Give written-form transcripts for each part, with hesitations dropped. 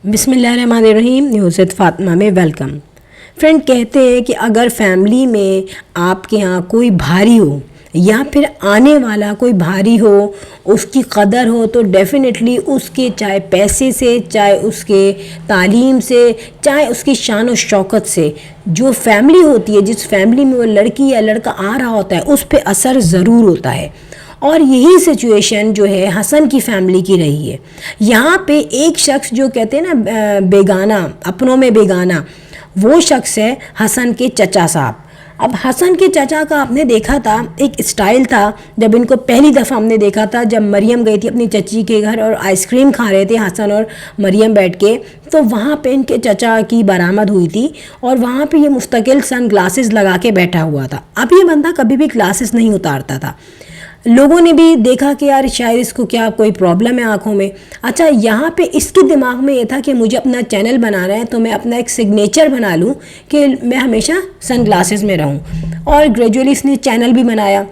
बिस्मिल्लाहिर्रहमानिर्रहीम। न्यूज़ फातिमा में welcome. Friend, कहते हैं कि अगर फैमिली में आपके यहाँ कोई भारी हो या फिर आने वाला कोई भारी हो, उसकी कदर हो, तो डेफ़िनेटली उसके चाहे पैसे से, चाहे उसके तालीम से, चाहे उसकी शान और शौकत से, जो फैमिली होती है, जिस फैमिली में वो लड़की या लड़का आ रहा होता है, उस पर असर ज़रूर होता है। और यही सिचुएशन जो है हसन की फैमिली की रही है। यहाँ पे एक शख्स जो कहते हैं ना बेगाना, अपनों में बेगाना, वो शख्स है हसन के चचा साहब। अब हसन के चचा का आपने देखा था, एक स्टाइल था जब इनको पहली दफ़ा हमने देखा था, जब मरियम गई थी अपनी चची के घर और आइसक्रीम खा रहे थे हसन और मरियम बैठ के, तो वहाँ पे इनके चचा की बरामद हुई थी और वहाँ पे ये मुस्तकिल सन ग्लासेस लगा के बैठा हुआ था। अब ये बंदा कभी भी ग्लासेस नहीं उतारता था। लोगों ने भी देखा कि यार शायद इसको क्या कोई प्रॉब्लम है आँखों में। अच्छा, यहाँ पे इसके दिमाग में ये था कि मुझे अपना चैनल बनाना है, तो मैं अपना एक सिग्नेचर बना लूँ कि मैं हमेशा सन ग्लासेस में रहूँ। और ग्रेजुअली इसने चैनल भी बनाया।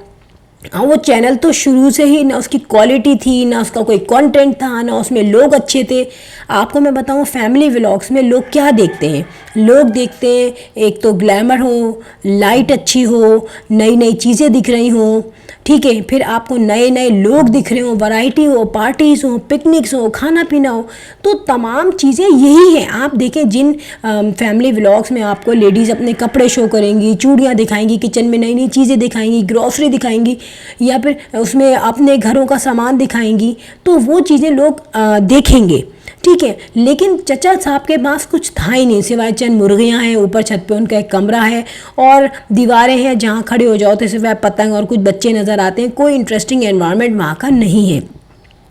वो चैनल तो शुरू से ही ना उसकी क्वालिटी थी, ना उसका कोई कंटेंट था, ना उसमें लोग अच्छे थे। आपको मैं बताऊँ, फैमिली व्लॉग्स में लोग क्या देखते हैं? लोग देखते हैं एक तो ग्लैमर हो, लाइट अच्छी हो, नई नई चीज़ें दिख रही हों, ठीक है, फिर आपको नए नए लोग दिख रहे हो, वैरायटी हो, पार्टीज़ हो, पिकनिक्स हो, खाना पीना हो, तो तमाम चीज़ें यही हैं। आप देखें जिन फैमिली व्लॉग्स में आपको लेडीज़ अपने कपड़े शो करेंगी, चूड़ियाँ दिखाएंगी, किचन में नई नई चीज़ें दिखाएंगी, ग्रॉसरी दिखाएंगी, या फिर उसमें अपने घरों का सामान दिखाएंगी, तो वो चीज़ें लोग देखेंगे, ठीक है। लेकिन चचा साहब के पास कुछ था ही नहीं, सिवाय चंद मुर्गियाँ हैं, ऊपर छत पे उनका एक कमरा है और दीवारें हैं जहाँ खड़े हो जाओ तो सिवाय पतंग और कुछ बच्चे नज़र आते हैं। कोई इंटरेस्टिंग एनवायरनमेंट वहाँ का नहीं है।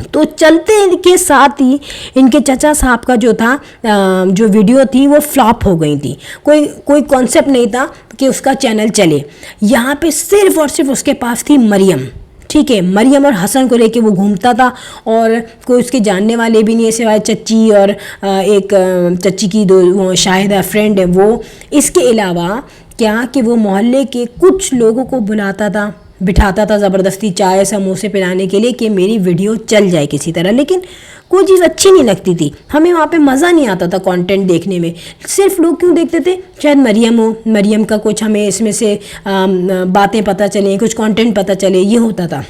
तो चलते के साथ ही इनके चचा साहब का जो था जो वीडियो थी वो फ्लॉप हो गई थी। कोई कॉन्सेप्ट नहीं था कि उसका चैनल चले। यहाँ पे सिर्फ और सिर्फ उसके पास थी मरियम, ठीक है। मरियम और हसन को लेके वो घूमता था और कोई उसके जानने वाले भी नहीं है सिवाय चच्ची और एक चच्ची की दो शाहिदा फ्रेंड है वो। इसके अलावा क्या कि वो मोहल्ले के कुछ लोगों को बुलाता था, बिठाता था ज़बरदस्ती चाय समोसे पिलाने के लिए कि मेरी वीडियो चल जाए किसी तरह। लेकिन कोई चीज़ अच्छी नहीं लगती थी हमें, वहाँ पे मज़ा नहीं आता था कंटेंट देखने में। सिर्फ लोग क्यों देखते थे? शायद मरियम हो, मरियम का कुछ हमें इसमें से बातें पता चलें, कुछ कंटेंट पता चले, ये होता था।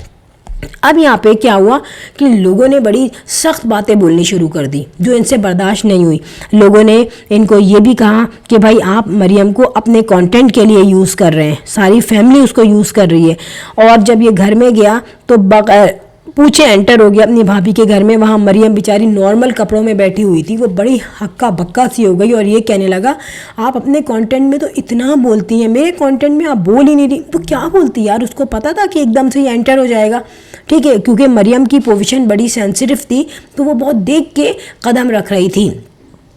अब यहाँ पे क्या हुआ कि लोगों ने बड़ी सख्त बातें बोलनी शुरू कर दी जो इनसे बर्दाश्त नहीं हुई। लोगों ने इनको ये भी कहा कि भाई आप मरियम को अपने कंटेंट के लिए यूज़ कर रहे हैं, सारी फैमिली उसको यूज़ कर रही है। और जब ये घर में गया तो बगैर पूछे एंटर हो गया अपनी भाभी के घर में। वहाँ मरियम बेचारी नॉर्मल कपड़ों में बैठी हुई थी, वो बड़ी हक्का बक्का सी हो गई और ये कहने लगा आप अपने कंटेंट में तो इतना बोलती हैं, मेरे कंटेंट में आप बोल ही नहीं रही। तो क्या बोलती यार? उसको पता था कि एकदम से ही एंटर हो जाएगा, ठीक है, क्योंकि मरियम की पोजीशन बड़ी सेंसिटिव थी तो वो बहुत देख के कदम रख रही थी।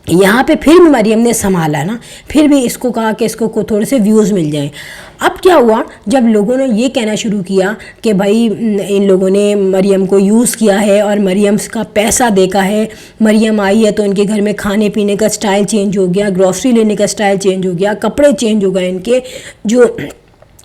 यहाँ पे फिर भी मरियम ने संभाला ना, फिर भी इसको कहा कि इसको को थोड़े से व्यूज़ मिल जाएं। अब क्या हुआ, जब लोगों ने ये कहना शुरू किया कि भाई इन लोगों ने मरियम को यूज़ किया है और मरियम का पैसा देखा है, मरियम आई है तो इनके घर में खाने पीने का स्टाइल चेंज हो गया, ग्रॉसरी लेने का स्टाइल चेंज हो गया, कपड़े चेंज हो गए, इनके जो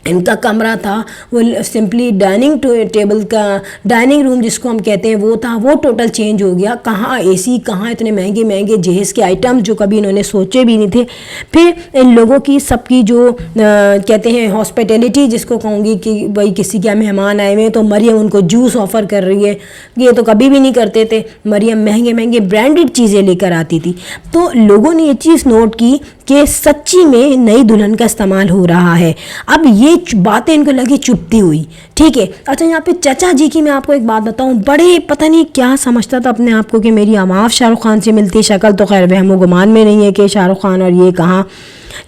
इनका कमरा था वो सिंपली डाइनिंग टेबल का डाइनिंग रूम जिसको हम कहते हैं वो था, वो टोटल चेंज हो गया। कहाँ एसी, कहाँ इतने महंगे महंगे जहेज़ के आइटम्स जो कभी इन्होंने सोचे भी नहीं थे। फिर इन लोगों की सबकी जो कहते हैं हॉस्पिटैलिटी जिसको कहूँगी कि भाई किसी के मेहमान आए हुए तो मरियम उनको जूस ऑफ़र कर रही है, ये तो कभी भी नहीं करते थे। मरियम महंगे महंगे ब्रांडेड चीज़ें लेकर आती थी। तो लोगों ने ये चीज़ नोट की कि सच्ची में नई दुल्हन का इस्तेमाल हो रहा है। अब ये बातें इनको लगी चुपती हुई, ठीक है। अच्छा, यहाँ पे चचा जी की मैं आपको एक बात बताऊँ, बड़े पता नहीं क्या समझता था अपने आप को कि मेरी आवाज़ शाहरुख खान से मिलती, शक्ल तो खैर वहमो गुमान में नहीं है कि शाहरुख खान और ये कहाँ,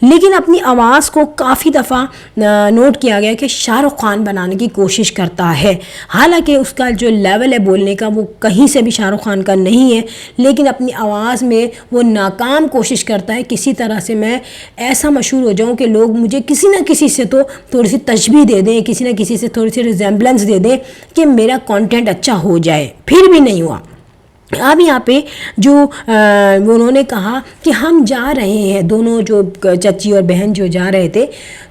लेकिन अपनी आवाज़ को काफ़ी दफ़ा नोट किया गया कि शाहरुख खान बनाने की कोशिश करता है। हालांकि उसका जो लेवल है बोलने का वो कहीं से भी शाहरुख खान का नहीं है, लेकिन अपनी आवाज़ में वो नाकाम कोशिश करता है किसी तरह से मैं ऐसा मशहूर हो जाऊं कि लोग मुझे किसी न किसी से तो थोड़ी सी तशबीह दे दें, किसी न किसी से थोड़ी सी रिजेम्बलेंस दे दें कि मेरा कंटेंट अच्छा हो जाए। फिर भी नहीं हुआ। अब यहाँ पे जो उन्होंने कहा कि हम जा रहे हैं, दोनों जो चची और बहन जो जा रहे थे,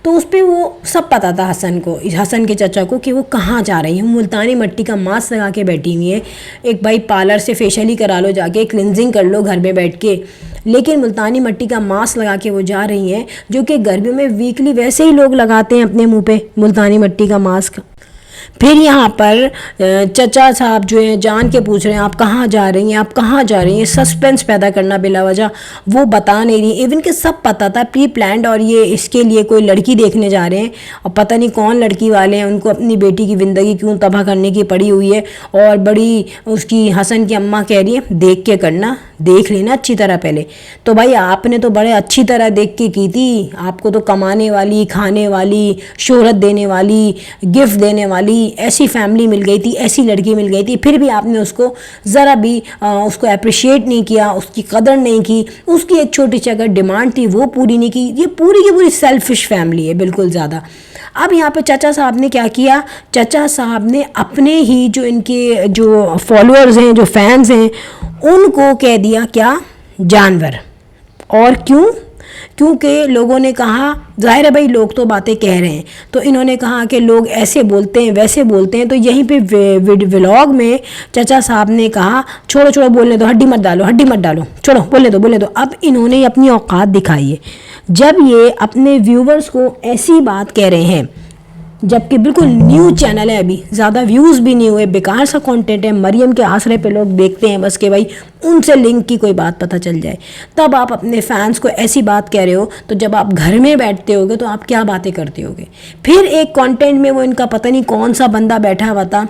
तो उस पर वो सब पता था हसन को, हसन के चचा को, कि वो कहाँ जा रही हैं। मुल्तानी मिट्टी का मास्क लगा के बैठी हुई है। एक भाई पार्लर से फेशियल ही करा लो, जाके क्लिनजिंग कर लो घर में बैठ के, लेकिन मुल्तानी मिट्टी का मास्क लगा के वो जा रही हैं, जो कि गर्मियों में वीकली वैसे ही लोग लगाते हैं अपने मुँह पे मुल्तानी मिट्टी का मास्क। फिर यहाँ पर चचा साहब जो हैं जान के पूछ रहे हैं आप कहाँ जा रही हैं, आप कहाँ जा रही हैं, सस्पेंस पैदा करना बिला वजह, वो बता नहीं रही। इवन कि सब पता था, प्री प्लान्ड, और ये इसके लिए कोई लड़की देखने जा रहे हैं और पता नहीं कौन लड़की वाले हैं, उनको अपनी बेटी की ज़िंदगी क्यों तबाह करने की पड़ी हुई है। और बड़ी उसकी हसन की अम्मा कह रही है देख के करना, देख लेना अच्छी तरह पहले। तो भाई आपने तो बड़े अच्छी तरह देख के की थी, आपको तो कमाने वाली, खाने वाली, शोहरत देने वाली, गिफ्ट देने वाली ऐसी फैमिली मिल गई थी, ऐसी लड़की मिल गई थी, फिर भी आपने उसको ज़रा भी उसको अप्रिशिएट नहीं किया, उसकी कदर नहीं की। उसकी एक छोटी सी अगर डिमांड थी वो पूरी नहीं की। ये पूरी की पूरी सेल्फिश फैमिली है बिल्कुल ज़्यादा। अब यहाँ पे चाचा साहब ने क्या किया, चाचा साहब ने अपने ही जो इनके जो फॉलोअर्स हैं, जो फैंस हैं, उनको कह दिया क्या, जानवर। और क्यों? क्योंकि लोगों ने कहा, जाहिर है भाई लोग तो बातें कह रहे हैं, तो इन्होंने कहा कि लोग ऐसे बोलते हैं वैसे बोलते हैं। तो यहीं पे व्लॉग में चाचा साहब ने कहा छोड़ो छोड़ो बोलने दो, हड्डी मत डालो, हड्डी मत डालो, छोड़ो बोलने दो बोलने दो। अब इन्होंने अपनी औकात दिखाई है जब ये अपने व्यूवर्स को ऐसी बात कह रहे हैं, जबकि बिल्कुल न्यू चैनल है, अभी ज़्यादा व्यूज़ भी नहीं हुए, बेकार सा कंटेंट है, मरियम के आसरे पे लोग देखते हैं बस कि भाई उनसे लिंक की कोई बात पता चल जाए। तब आप अपने फैंस को ऐसी बात कह रहे हो, तो जब आप घर में बैठते होगे तो आप क्या बातें करते होगे। फिर एक कंटेंट में वो इनका पता नहीं कौन सा बंदा बैठा हुआ था,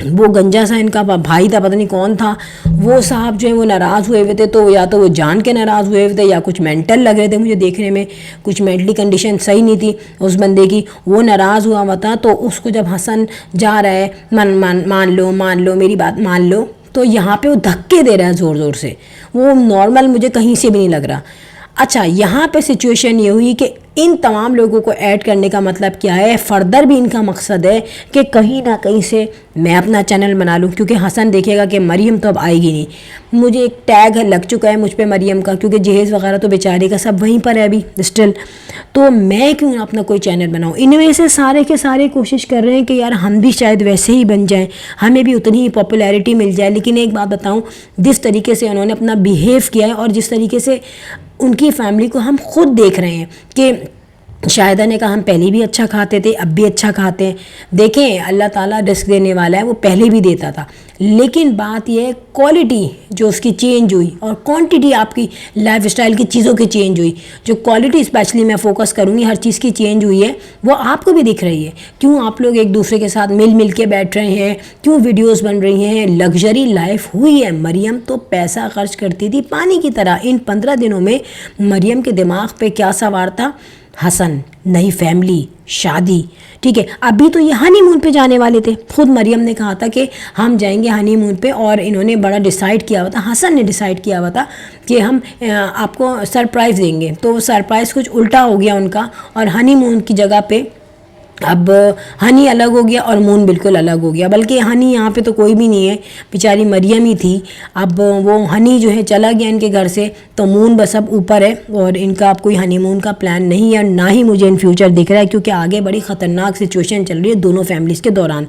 वो गंजा सा इनका भाई था, पता नहीं कौन था, वो साहब जो है वो नाराज़ हुए हुए थे। तो या तो वो जान के नाराज़ हुए हुए थे या कुछ मेंटल लग रहे थे मुझे देखने में, कुछ मेंटली कंडीशन सही नहीं थी उस बंदे की, वो नाराज़ हुआ हुआ था। तो उसको जब हसन जा रहा है मान लो मेरी बात मान लो, तो यहाँ पे वो धक्के दे रहा है ज़ोर ज़ोर से, वो नॉर्मल मुझे कहीं से भी नहीं लग रहा। अच्छा, यहाँ पे सिचुएशन ये हुई कि इन तमाम लोगों को ऐड करने का मतलब क्या है, फर्दर भी इनका मकसद है कि कहीं ना कहीं से मैं अपना चैनल बना लूँ, क्योंकि हसन देखेगा कि मरियम तो अब आएगी नहीं। मुझे एक टैग लग चुका है मुझ पे मरियम का, क्योंकि जहेज़ वगैरह तो बेचारे का सब वहीं पर है अभी स्टिल, तो मैं क्यों ना अपना कोई चैनल बनाऊँ। इनमें से सारे के सारे कोशिश कर रहे हैं कि यार हम भी शायद वैसे ही बन जाएँ, हमें भी उतनी ही पॉपुलैरिटी मिल जाए। लेकिन एक बात बताऊँ, जिस तरीके से उन्होंने अपना बिहेव किया है और जिस तरीके से उनकी फैमिली को हम खुद देख रहे हैं कि शाहिदा ने कहा हम पहले भी अच्छा खाते थे, अब भी अच्छा खाते हैं। देखें अल्लाह ताला रिस्क देने वाला है, वो पहले भी देता था, लेकिन बात यह है क्वालिटी जो उसकी चेंज हुई और क्वांटिटी आपकी लाइफस्टाइल की चीज़ों की चेंज हुई। जो क्वालिटी स्पेशली मैं फोकस करूँगी, हर चीज़ की चेंज हुई है, वो आपको भी दिख रही है। क्यों आप लोग एक दूसरे के साथ मिल के बैठ रहे हैं, क्यों वीडियोस बन रही हैं, लग्जरी लाइफ हुई है। मरियम तो पैसा खर्च करती थी पानी की तरह। इन 15 दिनों में मरियम के दिमाग पे क्या सवार था, हसन, नई फैमिली, शादी, ठीक है। अभी तो ये हनीमून पे जाने वाले थे, खुद मरियम ने कहा था कि हम जाएंगे हनीमून पे, और इन्होंने बड़ा डिसाइड किया हुआ था, हसन ने डिसाइड किया हुआ था कि हम आपको सरप्राइज़ देंगे। तो वो सरप्राइज़ कुछ उल्टा हो गया उनका, और हनीमून की जगह पे अब हनी अलग हो गया और मून बिल्कुल अलग हो गया। बल्कि हनी यहाँ पे तो कोई भी नहीं है, बेचारी मरियम ही थी। अब वो हनी जो है चला गया इनके घर से, तो मून बस अब ऊपर है, और इनका अब कोई हनीमून का प्लान नहीं है, ना ही मुझे इन फ्यूचर दिख रहा है, क्योंकि आगे बड़ी ख़तरनाक सिचुएशन चल रही है दोनों फैमिलीज़ के दौरान।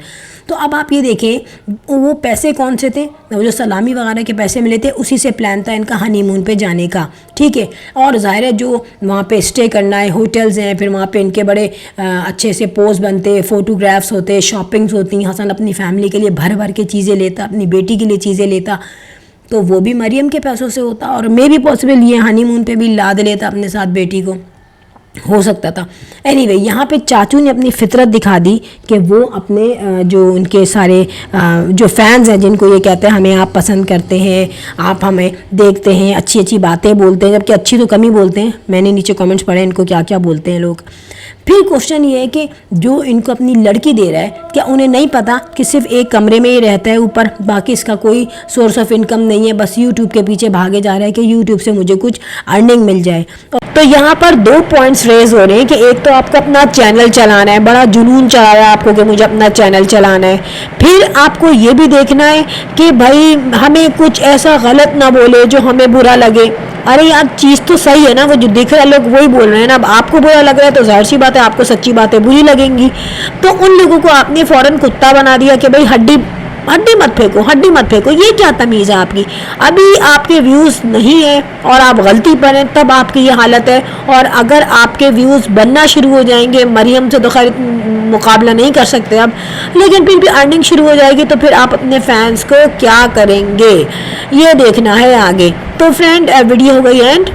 तो अब आप ये देखें, वो पैसे कौन से थे, वो जो सलामी वगैरह के पैसे मिले थे, उसी से प्लान था इनका हनीमून पे जाने का, ठीक है। और ज़ाहिर है जो वहाँ पे स्टे करना है, होटल्स हैं, फिर वहाँ पे इनके बड़े अच्छे से पोस्ट बनते, फ़ोटोग्राफ्स होते, शॉपिंग्स होती। हसन अपनी फैमिली के लिए भर भर के चीज़ें लेता, अपनी बेटी के लिए चीज़ें लेता, तो वो भी मरियम के पैसों से होता, और मे भी पॉसिबल ये हनीमून पे भी लाद लेता अपने साथ बेटी को, हो सकता था। एनीवे, यहाँ पे चाचू ने अपनी फितरत दिखा दी कि वो अपने जो उनके सारे जो फैंस हैं, जिनको ये कहते हैं हमें आप पसंद करते हैं, आप हमें देखते हैं, अच्छी अच्छी बातें बोलते हैं, जबकि अच्छी तो कम ही बोलते हैं। मैंने नीचे कमेंट्स पढ़े इनको क्या क्या बोलते हैं लोग। फिर क्वेश्चन ये है कि जो इनको अपनी लड़की दे रहा है, क्या उन्हें नहीं पता कि सिर्फ एक कमरे में ही रहता है ऊपर, बाकी इसका कोई सोर्स ऑफ इनकम नहीं है, बस यूट्यूब के पीछे भागे जा रहा है कि यूट्यूब से मुझे कुछ अर्निंग मिल जाए। तो यहाँ पर 2 पॉइंट्स रेज हो रहे हैं कि एक तो आपको अपना चैनल चलाना है, बड़ा जुनून चढ़ा है आपको कि मुझे अपना चैनल चलाना है, फिर आपको ये भी देखना है कि भाई हमें कुछ ऐसा गलत ना बोले जो हमें बुरा लगे। अरे यार चीज़ तो सही है ना, वो जो देख रहे हैं लोग वही बोल रहे हैं ना। अब आपको बुरा लग रहा है तो जाहिर सी बात है आपको सच्ची बातें बुरी लगेंगी। तो उन लोगों को आपने फ़ौरन कुत्ता बना दिया कि भाई हड्डी मत फेंको, हड्डी मत फेंको। ये क्या तमीज़ है आपकी? अभी आपके व्यूज़ नहीं है और आप गलती पर हैं, तब आपकी ये हालत है। और अगर आपके व्यूज़ बनना शुरू हो जाएंगे, मरियम से तो खैर मुकाबला नहीं कर सकते अब, लेकिन फिर भी अर्निंग शुरू हो जाएगी, तो फिर आप अपने फैंस को क्या करेंगे, ये देखना है आगे। तो फ्रेंड वीडियो हो गई एंड,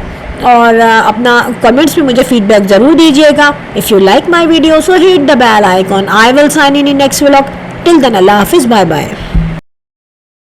और अपना कमेंट्स में मुझे फीडबैक ज़रूर दीजिएगा। If you like my video so hit the bell icon. I will sign in next vlog. Till then अल्लाह हाफिज़, बाय बाय।